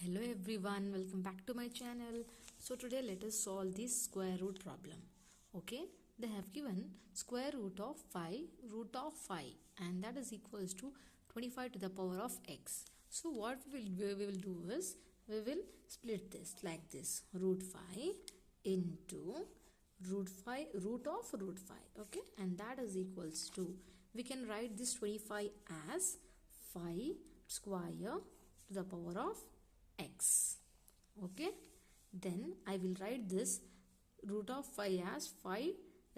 Hello everyone, welcome back to my channel. So today let us solve this square root problem. Okay, they have given square root of 5 and that is equals to 25 to the power of x. So what we will do is we will split this like this, root 5 into root of root 5. Okay, and that is equals to, we can write this 25 as 5 square to the power of x. Okay, then I will write this root of 5 as 5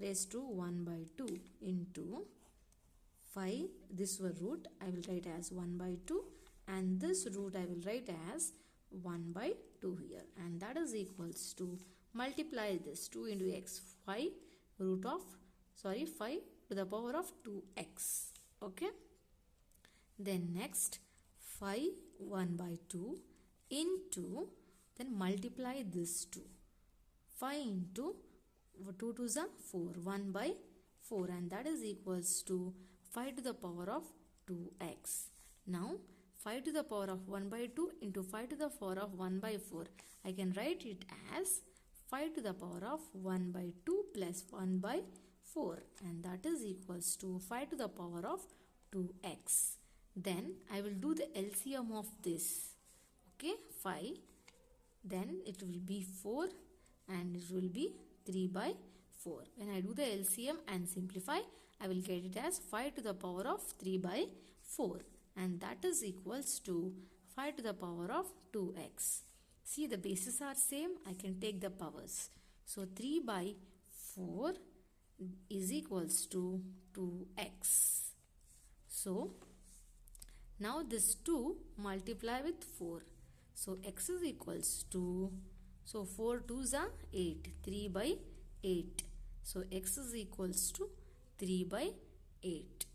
raised to 1 by 2 into 5, this was root, I will write as 1 by 2, and this root I will write as 1 by 2 here, and that is equals to, multiply this 2 into x, 5 to the power of 2x. Okay, then next 5 1 by 2 into, then multiply this 2, 5 into 2 to the 4, 1 by 4, and that is equals to 5 to the power of 2x. Now 5 to the power of 1 by 2 into 5 to the power of 1 by 4, I can write it as 5 to the power of 1 by 2 plus 1 by 4, and that is equals to 5 to the power of 2x. Then I will do the LCM of this. Okay, 5, then it will be 4 and it will be 3 by 4. When I do the LCM and simplify, I will get it as 5 to the power of 3 by 4, and that is equals to 5 to the power of 2x. See, the bases are same, I can take the powers. So 3 by 4 is equals to 2x. So now this 2 multiply with 4. So x is equals to, so 4 2s are 8, 3 by 8. So x is equals to 3 by 8.